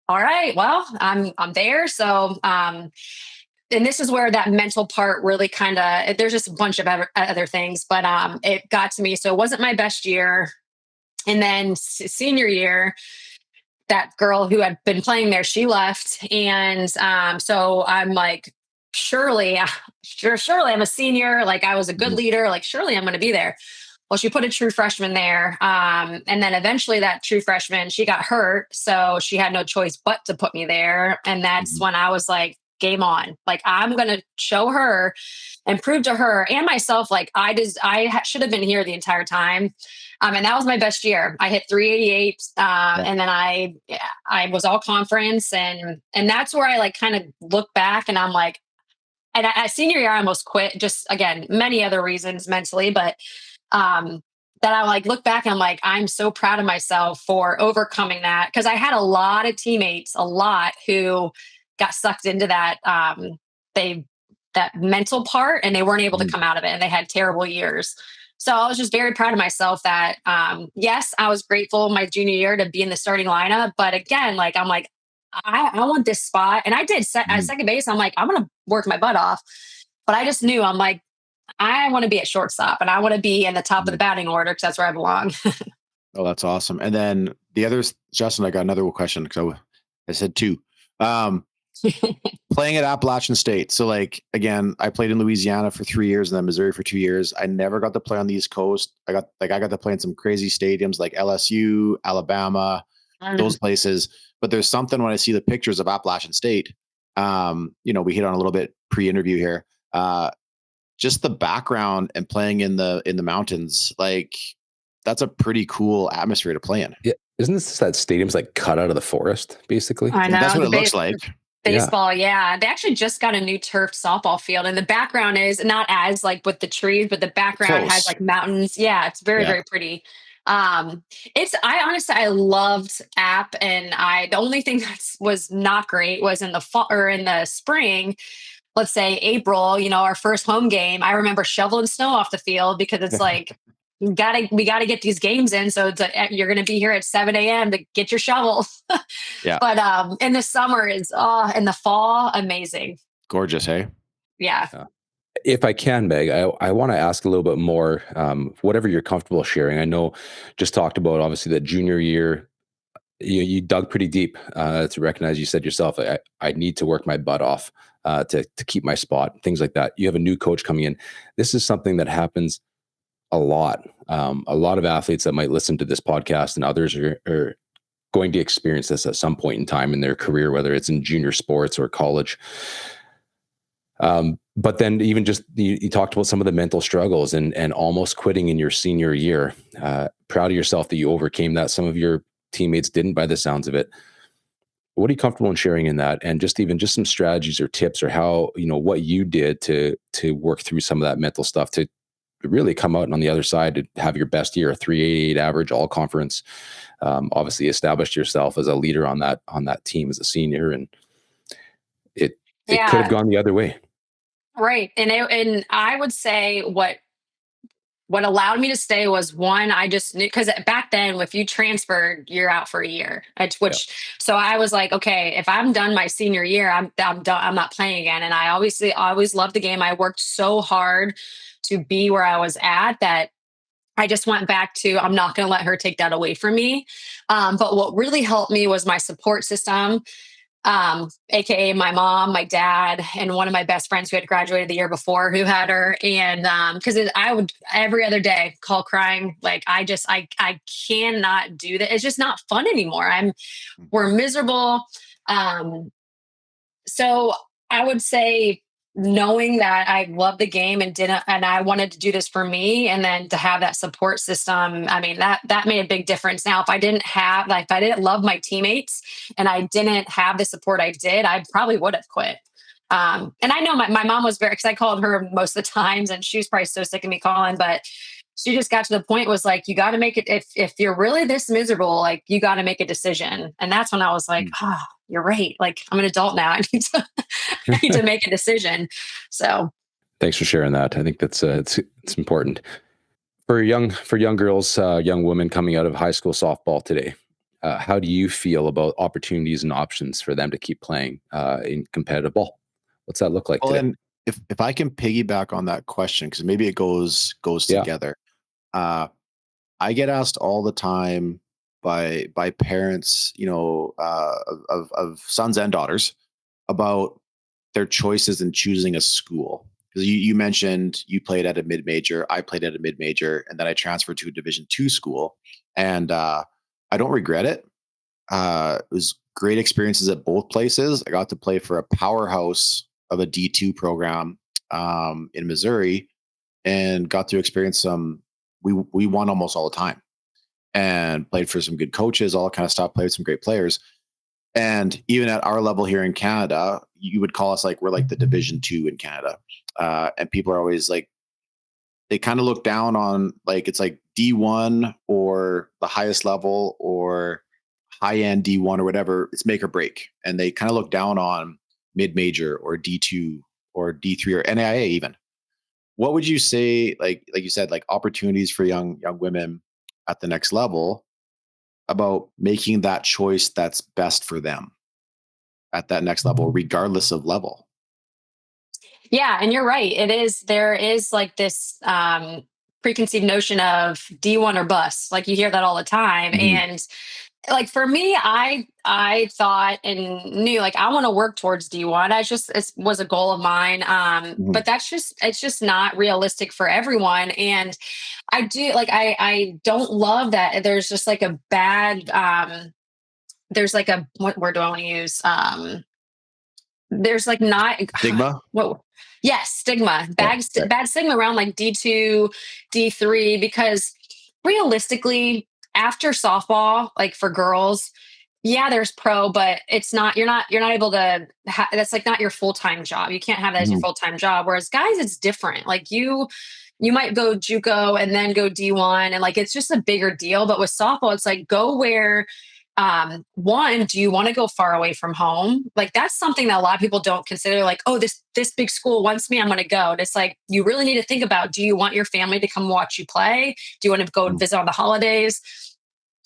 all right, well, I'm there. So, and this is where that mental part really kind of, there's just a bunch of other things, but it got to me. So it wasn't my best year. And then senior year, that girl who had been playing there, she left. And so I'm like, surely I'm a senior. Like, I was a good Mhm. leader. Like, surely I'm going to be there. Well, she put a true freshman there. And then eventually that true freshman, she got hurt. So she had no choice but to put me there. And that's Mhm. when I was like, game on. Like, I'm going to show her and prove to her and myself, like, should have been here the entire time. And that was my best year. I hit 388. Yeah. And then I was all conference, and that's where I like kind of look back, and I'm like, and at senior year, I almost quit. Just again, many other reasons mentally, but um, that I like look back and I'm like, I'm so proud of myself for overcoming that, because I had a lot of teammates, a lot who got sucked into they that mental part, and they weren't able to Mhm. come out of it, and they had terrible years. So I was just very proud of myself that yes, I was grateful my junior year to be in the starting lineup, but again, like, I'm like, I want this spot, and I did at Mhm. second base. I'm like, I'm gonna work my butt off, but I just knew, I'm like, I want to be at shortstop, and I want to be in the top of the Mhm. batting order because that's where I belong. Oh, that's awesome. And then the others, Justin, I got another question because I said 2. Um, Playing at Appalachian State. So, like, again, I played in Louisiana for 3 years and then Missouri for 2 years. I never got to play on the East Coast. I got to play in some crazy stadiums like LSU, Alabama. Mm. those places. But there's something when I see the pictures of Appalachian State, we hit on a little bit pre-interview here. Just the background and playing in the mountains, like that's a pretty cool atmosphere to play in. Yeah, isn't this that stadium's like cut out of the forest, basically? I That's know what the it looks like. Yeah, baseball, yeah. They actually just got a new turf softball field, and the background is not as like with the trees, but the background has Close. like mountains. Yeah, it's very, Yeah. very pretty. It's I honestly I loved app, and I the only thing that was not great was in the fall or in the spring. Let's say April, our first home game. I remember shoveling snow off the field because it's like we gotta get these games in. So you're gonna be here at 7 a.m. to get your shovel. Yeah. But in the summer is in the fall, amazing. Gorgeous, hey? Yeah. yeah. If I can, Meg, I want to ask a little bit more, whatever you're comfortable sharing. I know just talked about obviously that junior year, you dug pretty deep to recognize, you said yourself, I need to work my butt off to keep my spot, things like that. You have a new coach coming in. This is something that happens a lot. A lot of athletes that might listen to this podcast and others are going to experience this at some point in time in their career, whether it's in junior sports or college. But then even just you talked about some of the mental struggles and almost quitting in your senior year. Proud of yourself that you overcame that. Some of your teammates didn't, by the sounds of it. What are you comfortable in sharing in that? And just even just some strategies or tips or how, what you did to work through some of that mental stuff to really come out and on the other side to have your best year, a 388 average, all conference. Obviously established yourself as a leader on that team as a senior, and it could have Yeah. gone the other way. Right. And I would say what allowed me to stay was one, I just knew because back then, if you transferred, you're out for a year. Yeah. So I was like, okay, if I'm done my senior year, I'm done. I'm not playing again. And I always loved the game. I worked so hard to be where I was at that I just went back to I'm not going to let her take that away from me. But what really helped me was my support system, aka my mom, my dad, and one of my best friends who had graduated the year before who had her. And because I would every other day call crying, like I cannot do that. It's just not fun anymore. We're miserable. Um, so I would say knowing that I love the game and I wanted to do this for me and then to have that support system, I mean that made a big difference. Now if I didn't love my teammates and I didn't have the support I did, I probably would have quit. And I know my mom was very because I called her most of the times and she was probably so sick of me calling, but she just got to the point was like, you got to make it if you're really this miserable, like you got to make a decision. And that's when I was like, Mm. you're right. Like I'm an adult now. I need to I need to make a decision. So Thanks for sharing that. I think that's it's important for young girls, young women coming out of high school softball today. How do you feel about opportunities and options for them to keep playing in competitive ball? What's that look like Well, today? and if I can piggyback on that question, because maybe it goes Yeah. together. Uh, I get asked all the time by parents, of sons and daughters about their choices in choosing a school. Because you mentioned you played at a mid major, I played at a mid major, and then I transferred to a Division II school, and I don't regret it. It was great experiences at both places. I got to play for a powerhouse of a D2 program in Missouri, and got to experience some. We won almost all the time, and played for some good coaches, all kind of stuff. Played with some great players, and even at our level here in Canada, you would call us like we're like the Division II in Canada, and people are always like they kind of look down on like it's like D1 or the highest level or high end D1 or whatever. It's make or break, and they kind of look down on mid major or D2 or D3 or NAIA even. What would you say, like you said, like opportunities for young women at the next level about making that choice that's best for them at that next level, regardless of level? yeah, and you're right. There is like this preconceived notion of D1 or bust. Like you hear that all the time. Mhm, And like for me, I thought and knew like I want to work towards D1. It was a goal of mine. mhm, But it's just not realistic for everyone. And I don't love that there's just like a bad there's like a, what word do I want to use? There's like not Stigma. what, yes, stigma, Okay. Okay. bad stigma around like D2, D3, because realistically, after softball, like for girls, yeah, there's pro, but it's not, you're not able to that's like not your full-time job. You can't have that as your Mhm. full-time job. Whereas guys, it's different. Like you might go JUCO and then go D1, and like it's just a bigger deal. But with softball, it's like go where, one, do you want to go far away from home? Like that's something that a lot of people don't consider. Like, oh, this big school wants me, I'm going to go. And it's like you really need to think about: do you want your family to come watch you play? Do you want to go and Mhm. visit on the holidays?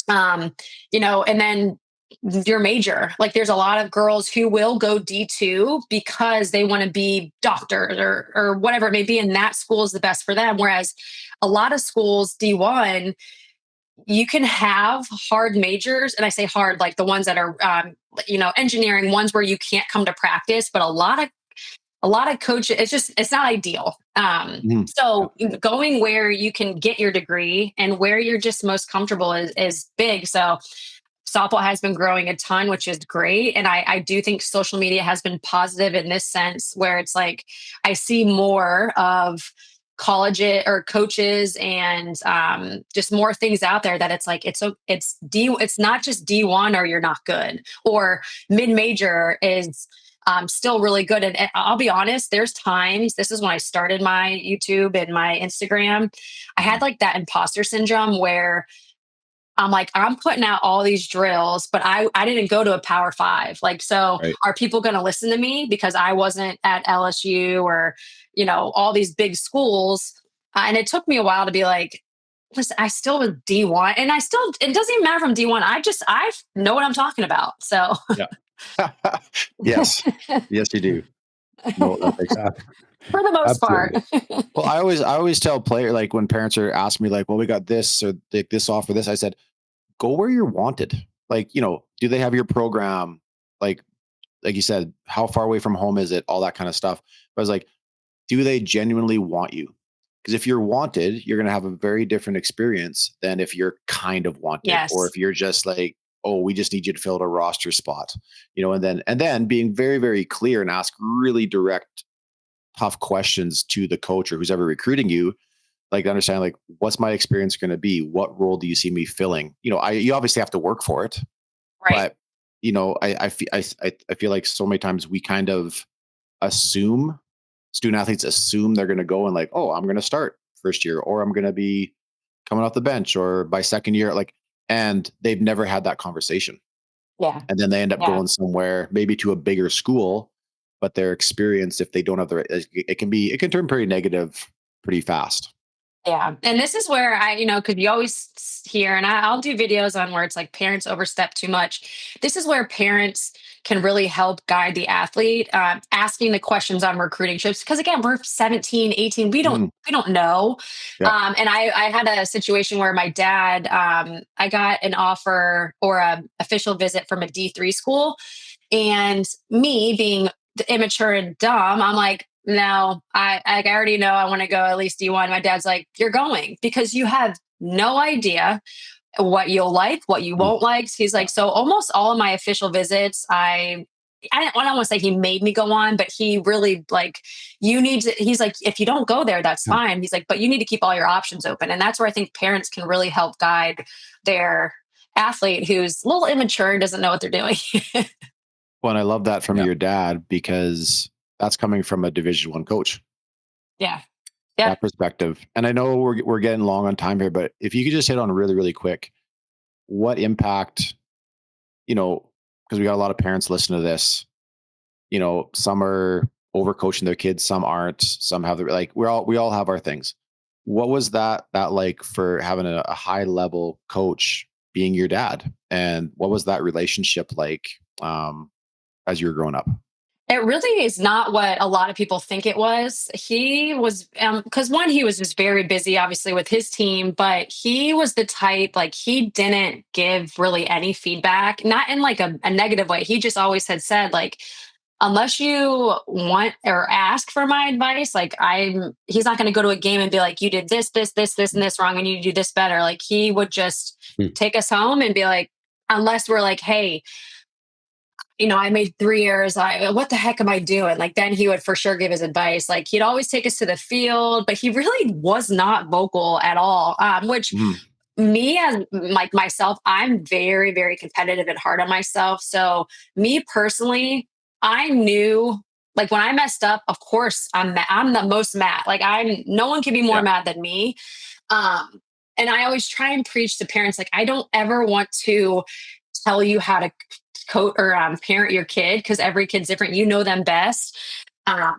um and then your major, like there's a lot of girls who will go D2 because they want to be doctors or whatever it may be, and that school is the best for them. Whereas a lot of schools D1, you can have hard majors, and I say hard like the ones that are engineering ones where you can't come to practice. But a lot of coaches, it's not ideal. Mhm. So going where you can get your degree and where you're just most comfortable is big. So softball has been growing a ton, which is great. And I do think social media has been positive in this sense, where it's like I see more of college or coaches and just more things out there that it's like it's not just D1 or you're not good, or mid major is still really good. And I'll be honest, there's times, this is when I started my YouTube and my Instagram, I had Mhm. like that imposter syndrome where I'm like, I'm putting out all these drills, but I didn't go to a power five. Like, so Right. are people going to listen to me because I wasn't at LSU or, all these big schools? And it took me a while to be like, listen, I still was D1, and it doesn't even matter if I'm D1. I know what I'm talking about. So Yeah. Yes. Yes, you do. No, that makes Uh, for the most part. absolutely. well, I always tell player like when parents are asking me like, well, we got this or this offer, this, I said, go where you're wanted. Like, do they have your program? Like like you said, how far away from home is it? All that kind of stuff. But I was like, do they genuinely want you? Because if you're wanted, you're going to have a very different experience than if you're kind of wanted, or Yes. if you're just like, oh, we just need you to fill a roster spot, and then being very, very clear and ask really direct, tough questions to the coach or who's ever recruiting you, like understand like what's my experience going to be? What role do you see me filling? You obviously have to work for it, Right. but I feel like so many times we kind of assume student athletes assume they're going to go and like, oh, I'm going to start first year, or I'm going to be coming off the bench, or by second year, like, and they've never had that conversation, Yeah. and then they end up Yeah. going somewhere, maybe to a bigger school, but their experience, if they don't have the right, it can turn pretty negative pretty fast. Yeah. And this is where because you always hear, and I'll do videos on where it's like parents overstep too much. This is where parents can really help guide the athlete, asking the questions on recruiting trips. Because again, we're 17, 18. We don't, Mhm. we don't know. Yeah. And I had a situation where my dad, I got an offer or a official visit from a D3 school. And me being immature and dumb, I'm like, no, I already know I want to go at least D1. My dad's like, you're going because you have no idea what you'll like, what you Mhm. won't like. He's Yeah. like, so almost all of my official visits, I don't want to say he made me go on, but he really like, you need to, he's like, if you don't go there, that's Yeah. fine. He's like, but you need to keep all your options open. And that's where I think parents can really help guide their athlete who's a little immature and doesn't know what they're doing. Well, and I love that from Yeah. your dad because that's coming from a Division 1 coach. Yeah. Yep. That perspective, and I know we're getting long on time here, but if you could just hit on really, really quick, what impact, because we got a lot of parents listening to this, some are overcoaching their kids, some aren't, some have the like we all have our things. What was that like for having a high level coach being your dad? And what was that relationship like as you were growing up? It really is not what a lot of people think it was. He was, because one, he was just very busy, obviously, with his team, but he was the type, like, he didn't give really any feedback, not in like a negative way. He just always had said, like, unless you want or ask for my advice, like, he's not going to go to a game and be like, you did this, this, this, this, and this wrong, and you need to do this better. Like, he would just Hmm. take us home and be like, unless we're like, hey, I made 3 years. What the heck am I doing? Like, then he would for sure give his advice. Like, he'd always take us to the field, but he really was not vocal at all. Which Mhm. me as like myself, I'm very, very competitive and hard on myself. So me personally, I knew like when I messed up, of course I'm the most mad. Like no one can be more Yeah. mad than me. Um, and I always try and preach to parents like I don't ever want to tell you how to coach or parent your kid because every kid's different. You know them best.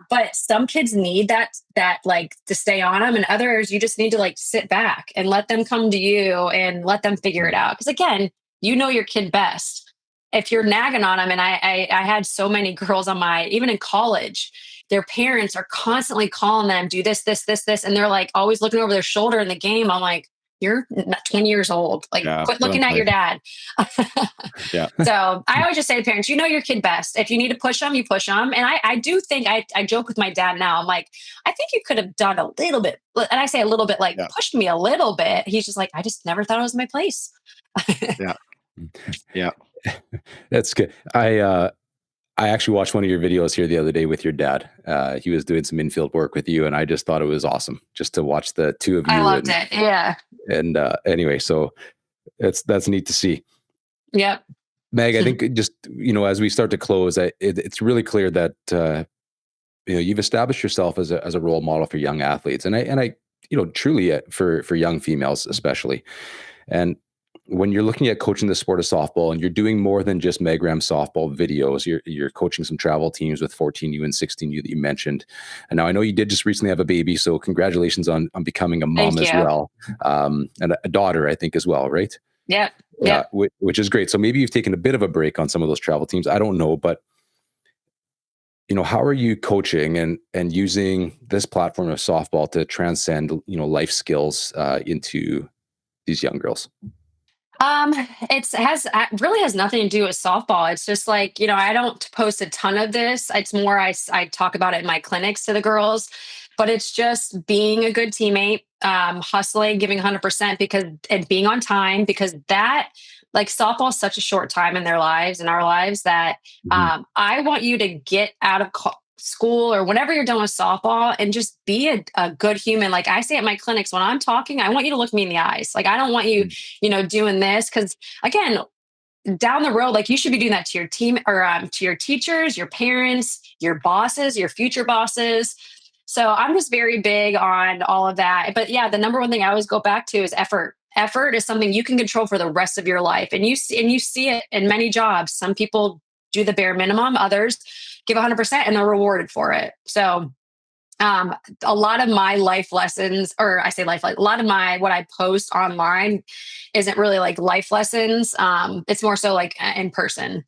But some kids need that like to stay on them, and others you just need to like sit back and let them come to you and let them figure it out. Because again, you know your kid best. If you're nagging on them, and I had so many girls on my even in college, their parents are constantly calling them, do this, this, this, this, and they're like always looking over their shoulder in the game. I'm like, you're 20 years old. Like, Yeah. quit Let them looking at play. your dad. Yeah. So I always just say to parents, you know your kid best. If you need to push them, you push them. And I do think I joke with my dad now. I'm like, I think you could have done a little bit. And I say a little bit like Yeah. pushed me a little bit. He's just like, I just never thought it was my place. Yeah. Yeah. That's good. I actually watched one of your videos here the other day with your dad. He was doing some infield work with you, and I just thought it was awesome just to watch the two of I you. loved it. Yeah. And anyway, so that's neat to see. Yep. Meg, I think just as we start to close, it's really clear that you've established yourself as a role model for young athletes, and I truly for young females especially. And when you're looking at coaching the sport of softball, and you're doing more than just Meg Rem softball videos, you're coaching some travel teams with 14U and 16U that you mentioned. And now I know you did just recently have a baby, so congratulations on becoming a mom Thank as you. well, and a daughter, I think, as well, right? Yep. Yeah, Yep. which is great. So maybe you've taken a bit of a break on some of those travel teams. I don't know, but how are you coaching and using this platform of softball to transcend life skills into these young girls? Really has nothing to do with softball. It's just like, I don't post a ton of this. It's more, I talk about it in my clinics to the girls, but it's just being a good teammate, hustling, giving 100% and being on time because that like softball is such a short time in their lives, in our lives that, Mhm. I want you to get out of school or whenever you're done with softball and just be a good human. Like I say at my clinics, when I'm talking, I want you to look me in the eyes. Like I don't want you, doing this. Cause again, down the road, like you should be doing that to your team or to your teachers, your parents, your bosses, your future bosses. So I'm just very big on all of that. But yeah, the number one thing I always go back to is effort. Effort is something you can control for the rest of your life. And you see it in many jobs. Some people do the bare minimum, others give 100% and they're rewarded for it. So a lot of my life lessons, or I say life, like a lot of what I post online isn't really like life lessons. It's more so like in person.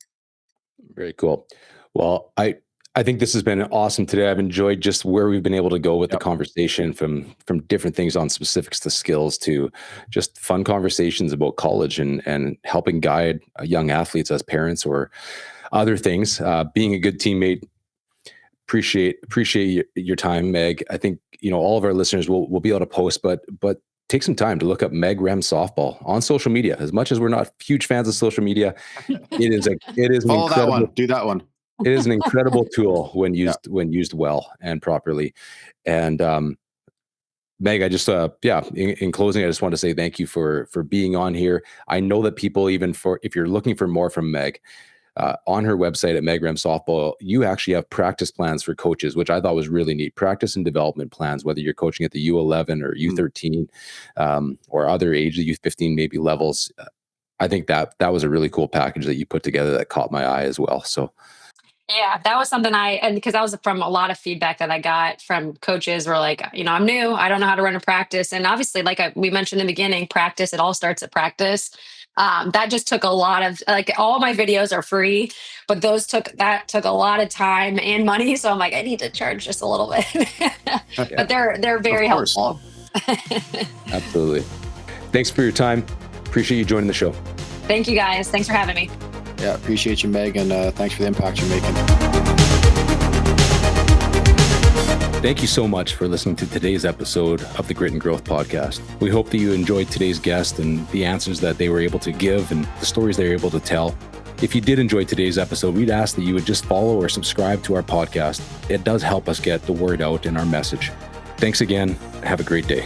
Very cool. Well, I think this has been awesome today. I've enjoyed just where we've been able to go with the Yep. conversation from different things on specifics to skills to just fun conversations about college and helping guide young athletes as parents or other things. Being a good teammate. Appreciate your time, Meg. I think all of our listeners will be able to post, but take some time to look up Meg Rem softball on social media. As much as we're not huge fans of social media, it is an Follow that one. incredible Do that one. it is an incredible tool when Yeah. used well and properly. And Meg, I just in closing, I just want to say thank you for being on here. I know that people, even if you're looking for more from Meg, on her website at Meg Rem Softball, you actually have practice plans for coaches, which I thought was really neat. Practice and development plans, whether you're coaching at the U11 or U13 or other age, the U15 maybe levels. I think that was a really cool package that you put together that caught my eye as well. So Yeah, that was something and because that was from a lot of feedback that I got from coaches were like, I'm new, I don't know how to run a practice. And obviously, like we mentioned in the beginning, practice, it all starts at practice. That just took a lot of like all my videos are free, but that took a lot of time and money. So I'm like, I need to charge just a little bit. yeah, But they're Of very course. helpful. absolutely. Thanks for your time. Appreciate you joining the show. Thank you guys. Thanks for having me. Yeah. Appreciate you, Meg. And thanks for the impact you're making. Thank you so much for listening to today's episode of the Grit and Growth Podcast. We hope that you enjoyed today's guest and the answers that they were able to give and the stories they were able to tell. If you did enjoy today's episode, we'd ask that you would just follow or subscribe to our podcast. It does help us get the word out in our message. Thanks again. Have a great day.